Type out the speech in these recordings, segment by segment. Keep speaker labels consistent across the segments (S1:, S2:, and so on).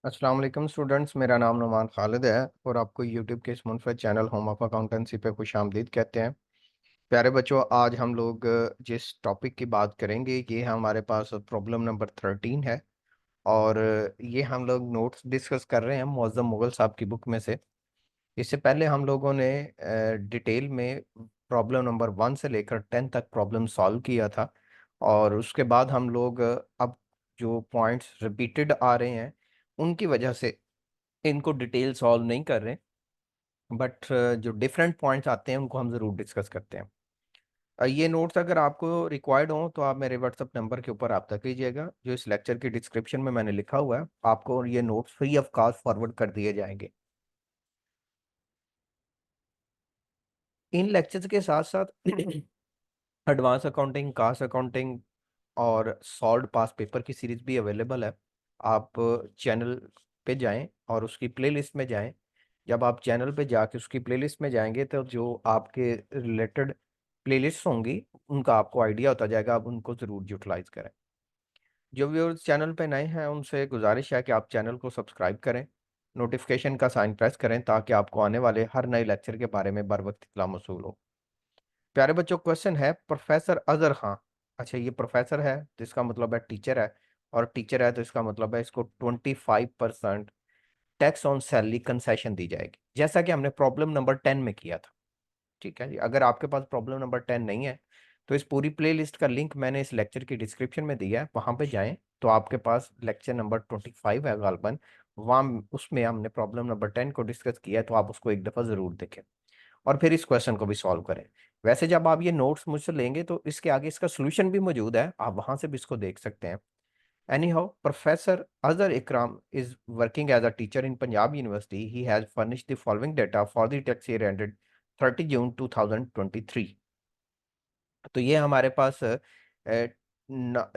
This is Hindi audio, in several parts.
S1: अस्सलाम वालेकुम स्टूडेंट्स, मेरा नाम नुमान खालिद है और आपको यूट्यूब के इस मुनफरद चैनल होम ऑफ अकाउंटेंसी पे खुश आमदीद कहते हैं। प्यारे बच्चों, आज हम लोग जिस टॉपिक की बात करेंगे ये हमारे पास प्रॉब्लम नंबर 13 है। और ये हम लोग नोट्स डिस्कस कर रहे हैं मुअज़्ज़म मुग़ल साहब की बुक में से। इससे पहले हम लोगों ने डिटेल में प्रॉब्लम नंबर 1 से लेकर 10 तक प्रॉब्लम सॉल्व किया था। और उसके बाद हम लोग अब जो पॉइंट्स रिपीटेड आ रहे हैं उनकी वजह से इनको डिटेल सॉल्व नहीं कर रहे, बट जो डिफरेंट पॉइंट्स आते हैं उनको हम ज़रूर डिस्कस करते हैं। ये नोट्स अगर आपको रिक्वायर्ड हो तो आप मेरे व्हाट्सअप नंबर के ऊपर रब्ता कीजिएगा, जो इस लेक्चर की डिस्क्रिप्शन में मैंने लिखा हुआ है। आपको ये notes free of cost forward कर दिए जाएंगे। इन लेक्चर्स के साथ साथ एडवांस अकाउंटिंग, कास्ट अकाउंटिंग और सॉल्व पास पेपर की सीरीज भी अवेलेबल है। आप चैनल पे जाएं और उसकी प्लेलिस्ट में जाएं। जब आप चैनल पे जाके उसकी प्लेलिस्ट में जाएंगे तो जो आपके रिलेटेड प्लेलिस्ट होंगी उनका आपको आइडिया होता जाएगा, आप उनको ज़रूर यूटिलाइज करें। जो व्यूअर्स चैनल पे नए हैं उनसे गुजारिश है कि आप चैनल को सब्सक्राइब करें, नोटिफिकेशन का साइन प्रेस करें ताकि आपको आने वाले हर नए लेक्चर के बारे में बर वक्त इत्तला मौसूल हो। प्यारे बच्चों, क्वेश्चन है प्रोफेसर अजहर खां। अच्छा, ये प्रोफेसर है तो इसका मतलब है टीचर है, और टीचर है तो इसका मतलब है इसको 25% टैक्स ऑन सैलरी कंसेशन दी जाएगी, जैसा कि हमने प्रॉब्लम नंबर 10 में किया था। ठीक है जी। अगर आपके पास प्रॉब्लम नंबर 10 नहीं है तो इस पूरी प्लेलिस्ट का लिंक मैंने इस लेक्चर की डिस्क्रिप्शन में दिया है, वहां पे जाएं तो आपके पास लेक्चर नंबर 25 है गालबन। वहां उसमें हमने प्रॉब्लम नंबर 10 को डिस्कस किया है, तो आप उसको एक दफा जरूर देखें और फिर इस क्वेश्चन को भी सॉल्व करें। वैसे जब आप ये नोट्स मुझसे लेंगे तो इसके आगे इसका सोल्यूशन भी मौजूद है, आप वहां से भी इसको देख सकते हैं। Anyhow, Professor Azhar Ikram is working as a teacher in Punjab University. He has furnished the following data for the tax year ended 30 June 2023. तो ये हमारे पास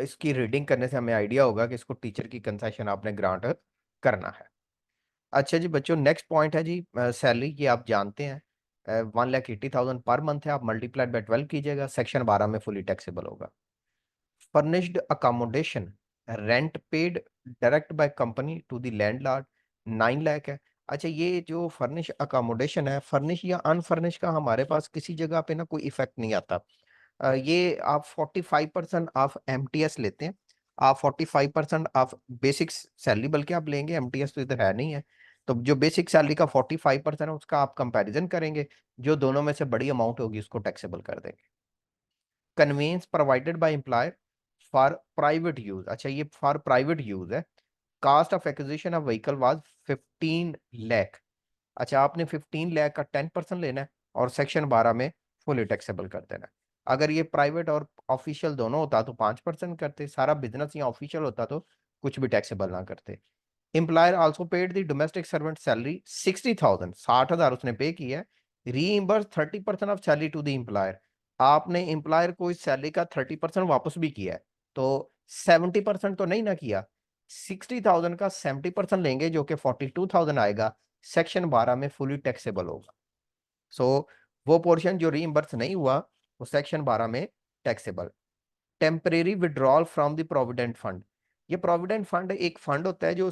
S1: इसकी रीडिंग करने से हमें आइडिया होगा कि इसको टीचर की कंसेशन आपने ग्रांट करना है। अच्छा जी बच्चों, नेक्स्ट पॉइंट है जी सैलरी की। आप जानते हैं 1,80,000 पर मंथ है। आप मल्टीप्लाइड बाय 12 कीजिएगा, सेक्शन 12 में फुली टैक्सेबल होगा। Furnished accommodation, rent paid direct by company to the landlord, 9 lakh है। अच्छा, ये जो फर्निश अकोमोडेशन है, फर्निश या अनफर्निश का हमारे पास किसी जगह पे ना कोई इफेक्ट नहीं आता। ये आप 45% ऑफ एमटीएस लेते हैं। आप 45% ऑफ बेसिक सैलरी बल्कि आप लेंगे, एमटीएस तो इधर है नहीं है। तो जो बेसिक सैलरी का 45% है उसका आप कंपैरिजन करेंगे, जो दोनों में से बड़ी अमाउंट होगी उसको टैक्सेबल कर देंगे। Conveyance provided by employer for private use. अच्छा, ये फॉर प्राइवेट यूज है। Cost of acquisition of vehicle was 15 lakh. अच्छा, आपने 15 लाख का 10% लेना है और सेक्शन 12 में फुली टैक्सेबल कर देना है। अगर ये प्राइवेट और ऑफिशियल दोनों होता तो 5% करते, सारा बिजनेस या ऑफिशियल होता तो कुछ भी टैक्सेबल ना करते। Employer also paid the domestic servant salary 60,000, 60,000 उसने पे किया है। Reimburse 30% of salary to the employer. आपने एम्प्लॉयर को इस सैलरी का 30% वापस भी किया है, तो 70% तो नहीं ना किया। 60,000 का 70% लेंगे जो कि 42,000 आएगा, सेक्शन 12 में फुली टैक्सेबल होगा। सो वो पोर्शन जो रीइंबर्स नहीं हुआ वो सेक्शन 12 में taxable. Temporary withdrawal from the provident fund. ये प्रोविडेंट फंड एक फंड होता है जो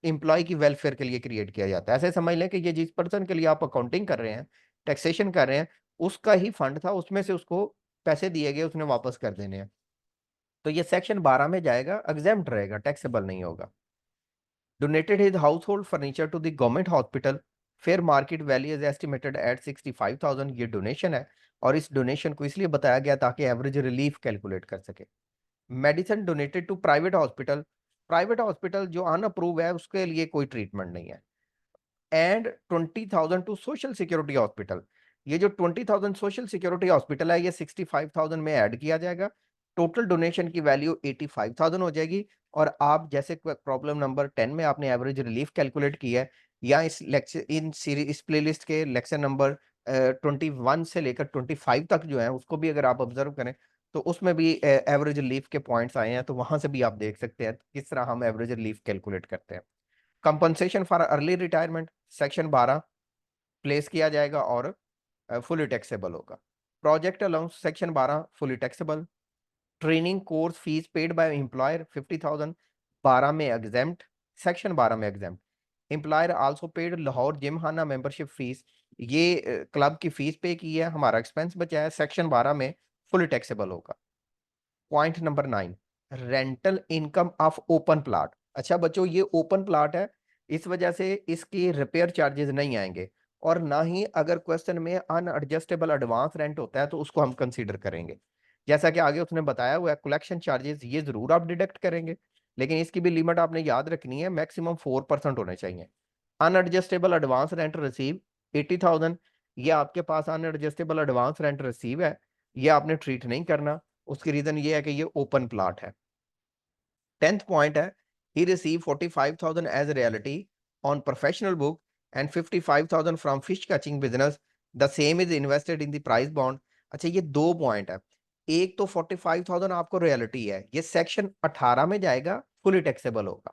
S1: एम्प्लॉय की वेलफेयर के लिए क्रिएट किया जाता है। ऐसे समझ लें कि ये जिस पर्सन के लिए आप अकाउंटिंग कर रहे हैं, टैक्सेशन कर रहे हैं, उसका ही फंड था, उसमें से उसको पैसे दिए गए, उसने वापस कर देने हैं। तो ये सेक्शन 12 में जाएगा, एग्जेम्प्ट रहेगा, टैक्सेबल नहीं होगा। Donated his house hold furniture to the government hospital, fair market value is estimated at 65,000। ये डोनेशन है और इस डोनेशन को इसलिए बताया गया ताकि एवरेज रिलीफ कैलकुलेट कर सके। Medicine donated to private hospital, private hospital जो अनअप्रूव है उसके लिए कोई ट्रीटमेंट नहीं है। And 20,000 to social security hospital. ये जो 20,000 सोशल सिक्योरिटी हॉस्पिटल है ये 65,000 में ऐड किया जाएगा। टोटल डोनेशन की वैल्यू 85,000 हो जाएगी। और आप जैसे प्रॉब्लम नंबर 10 में आपने एवरेज रिलीफ कैलकुलेट किया है, या इस लेक्चर इन सीरीज इस प्लेलिस्ट के लेक्चर नंबर 21 से लेकर 25 तक जो है उसको भी अगर आप ऑब्जर्व करें तो उसमें भी एवरेज रिलीफ के पॉइंट्स आए हैं, तो वहां से भी आप देख सकते हैं किस तरह हम एवरेज रिलीफ कैलकुलेट करते हैं। Compensation for early retirement, section 12 place किया जाएगा और फुली टैक्सेबल होगा। Project allowance, section 12 fully taxable. Training course fees paid by employer 50,000, 12 में एग्जेम्प्ट, सेक्शन 12 में exempt. Employer also paid Lahore gym खाना मेंबरशिप फीस, ये क्लब की फीस पे की है, हमारा एक्सपेंस बचा है, सेक्शन 12 में फुल टैक्सेबल होगा। Point number 9, rental income of open plot. अच्छा बच्चों, ये ओपन प्लाट है, इस वजह से इसकी रिपेयर चार्जेस नहीं आएंगे, और ना ही अगर क्वेश्चन में अनएडजस्टेबल एडवांस रेंट होता है तो उसको हम कंसीडर करेंगे। जैसा कि आगे उसने बताया हुआ है, कलेक्शन चार्जेस ये जरूर आप डिडक्ट करेंगे, लेकिन इसकी भी लिमिट आपने याद रखनी है, मैक्सिमम 4% होने चाहिए। अनएडजस्टेबल एडवांस रेंट रिसीव 80,000, ये आपके पास अनएडजस्टेबल एडवांस रेंट रिसीव है, ये आपने ट्रीट नहीं करना। उसकी रीजन ये है कि ये ओपन प्लॉट है। 10th पॉइंट है, he receive 45,000 as royalty on professional book and 55,000 from fish catching business, the same is invested in the prize bond. अच्छा ये दो पॉइंट है, एक तो 45,000 आपको रियलिटी है, ये सेक्शन 18 में जाएगा, फुली टैक्सेबल होगा।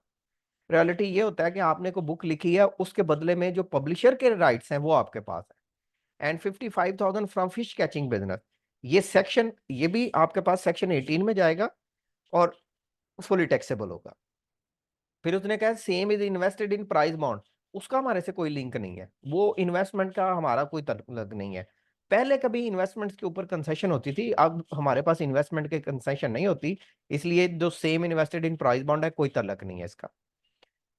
S1: रियलिटी ये होता है कि आपने को बुक लिखी है, उसके बदले में जो पब्लिशर के राइट्स हैं वो आपके पास है। And 55,000 from fish catching business, ये भी आपके पास सेक्शन 18 में जाएगा और फुली टैक्सेबल होगा। फिर उसने कहा same is invested in price bond, उसका हमारे से कोई लिंक नहीं है, वो इन्वेस्टमेंट का हमारा कोई तल्लुक नहीं है। पहले कभी इन्वेस्टमेंट्स के ऊपर कंसेशन होती थी, अब हमारे पास इन्वेस्टमेंट के कंसेशन नहीं होती, इसलिए जो same invested in price bond है कोई तल्लुक नहीं है इसका।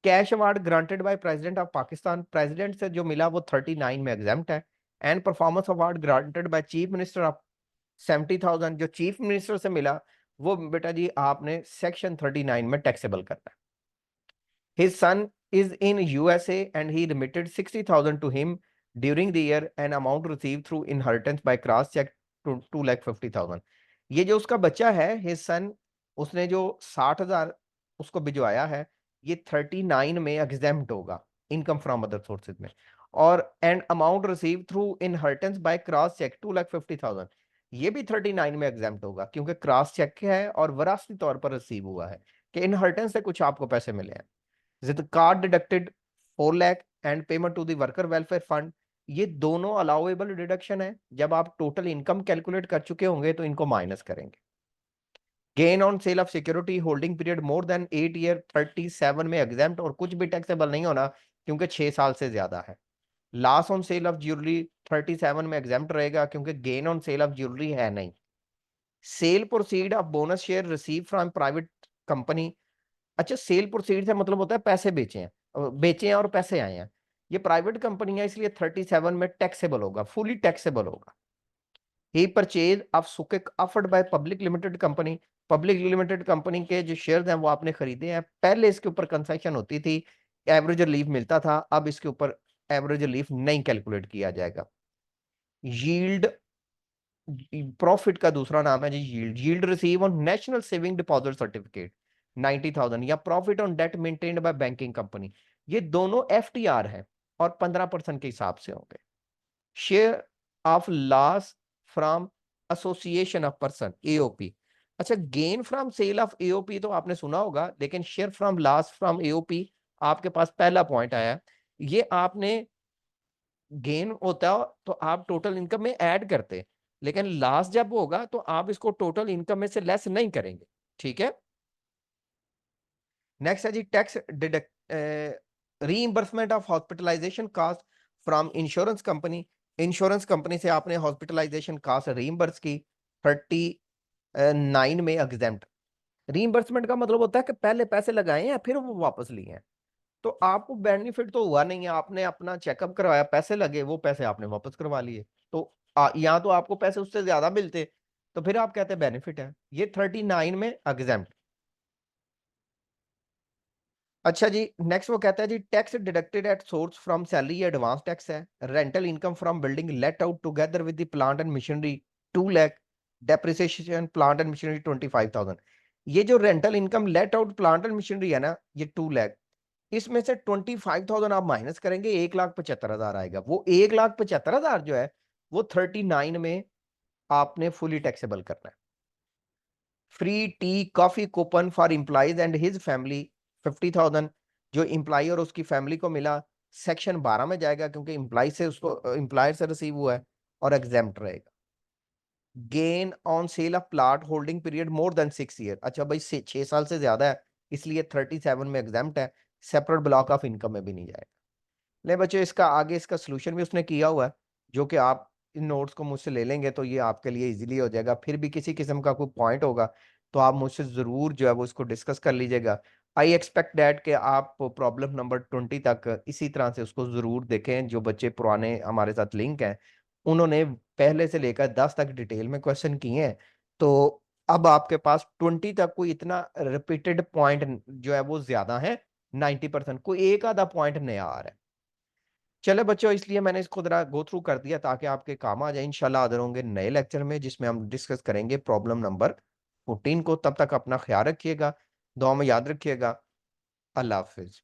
S1: Cash award granted by president of Pakistan, president से जो मिला वो 39 में एग्जाम्प्ट है। And performance award granted by chief minister of 70,000, जो चीफ मिनिस्टर से मिला वो बेटा जी आपने सेक्शन 39 में टैक्सेबल करना है। His son is in USA and he remitted 60,000 to him during the year, an amount received through inheritance by cross check to 2,50,000। ये जो उसका बच्चा है his son, उसने जो 60,000 उसको भिजवाया है, ये 39 में एग्जेम्प्ट होगा इनकम फ्रॉम अदर सोर्सेज में। और and amount receive through inheritance by cross cheque 2,50,000, ये भी 39 में एग्जेम्प्ट होगा क्योंकि क्रॉस चेक है और वरासती तौर पर रिसीव हुआ है कि इनहेरिटेंस से कुछ आपको पैसे मिले हैं। With card deducted 4 lakh and payment to the worker welfare fund, ये दोनों अलाउएबल डिडक्शन है, जब आप टोटल इनकम कैलकुलेट कर चुके होंगे तो इनको माइनस करेंगे। Gain on sale of security holding period more than 8 year 37 में एग्जाम्प्ट, और कुछ भी टैक्सेबल नहीं होना क्योंकि 6 साल से ज्यादा है। Loss on sale of jewellery 37 में एग्जाम्प्ट रहेगा क्योंकि gain on sale of jewellery है नहीं। Cell proceed of bonus share receive from private company, अच्छा सेल प्रोसीड से मतलब होता है पैसे बेचे हैं, बेचे हैं और पैसे आए हैं, ये प्राइवेट कंपनी है इसलिए 37 में टैक्सेबल होगा, फुली टैक्सेबल होगा। ही परचेज ऑफ सुकेक offered by public limited company, public limited company के जो शेयर्स हैं वो आपने खरीदे हैं, पहले इसके ऊपर कंसेशन होती थी, एवरेज रिलीफ मिलता था, अब इसके ऊपर एवरेज रिलीफ नहीं कैलकुलेट किया जाएगा। यील्ड, प्रॉफिट का दूसरा नाम है जी yield. Yield receive on national saving deposit certificate 90,000, या profit on debt maintained by banking company, ये दोनों एफटीआर है और 15% के हिसाब से होंगे। Share of loss from association of person AOP, अच्छा gain from sale of AOP तो आपने सुना होगा, लेकिन share from loss from AOP आपके पास पहला पॉइंट आया, ये आपने गेन होता तो आप टोटल इनकम में ऐड करते, लेकिन लॉस जब होगा तो आप इसको टोटल इनकम में से लेस नहीं करेंगे, ठीक है। नेक्स्ट है जी tax deduct reimbursement of hospitalisation cost from insurance company से आपने हॉस्पिटलाइजेशन कॉस्ट रीइंबर्स की 39 में एग्जेम्प्ट। रीइंबर्समेंट का मतलब होता है कि पहले पैसे लगाए हैं फिर वो वापस लिए हैं, तो आपको बेनिफिट तो हुआ नहीं है, आपने अपना चेकअप करवाया, पैसे लगे, वो पैसे आपने वापस करवा लिए, तो यहाँ तो आपको पैसे उससे ज्यादा मिलते, तो फिर आप कहते हैं बेनिफिट है, ये 39 में एग्जाम्प्ट। अच्छा जी नेक्स्ट वो कहता है जी tax deducted at source from salary, advance tax है। Rental income from building let out together with the plant and machinery 2 lakh, depreciation plant and machinery 25,000। ये जो rental income let out plant and machinery है ना, ये 2 लाख, इसमें से 25,000 आप माइनस करेंगे, 1,75,000 आएगा, वो 1,75,000 जो है वो 39 में आपने फुली टैक्सेबल करना है। Free tea coffee coupon for employees and his family 50,000, जो इंप्लॉय और उसकी फैमिली को मिला सेक्शन 12 में जाएगा क्योंकि इंप्लॉय से उसको इंप्लॉयर से रिसीव हुआ है और एग्जेम्प्ट रहेगा। Gain on sale of plot holding period more than 6 year, अच्छा भाई 6 साल से ज्यादा है इसलिए 37 में एग्जेम्प्ट है। सेपरेट ब्लॉक ऑफ इनकम में भी नहीं जाएगा। ले बच्चों, इसका आगे इसका सोल्यूशन भी उसने किया हुआ है, जो कि आप इन नोट्स को मुझसे ले लेंगे तो ये आपके लिए इजीली हो जाएगा। फिर भी किसी किस्म का कोई पॉइंट होगा तो आप मुझसे ज़रूर जो है वो इसको डिस्कस कर लीजिएगा। आई एक्सपेक्ट डैट कि आप प्रॉब्लम नंबर 20 तक इसी तरह से उसको ज़रूर देखें। जो बच्चे पुराने हमारे साथ लिंक हैं, उन्होंने पहले से लेकर 10 तक डिटेल में क्वेश्चन किए हैं। तो अब आपके पास 20 तक कोई इतना रिपीटेड पॉइंट जो है वो ज़्यादा है, 90%, कोई एक आधा पॉइंट नया आ रहा है। चले बच्चों, इसलिए मैंने इसको जरा गो थ्रू कर दिया ताकि आपके काम आ जाए। इंशाल्लाह हाजिर होंगे नए लेक्चर में जिसमें हम डिस्कस करेंगे प्रॉब्लम नंबर 14 को। तब तक अपना ख्याल रखिएगा, दुआ में याद रखिएगा। अल्लाह हाफिज।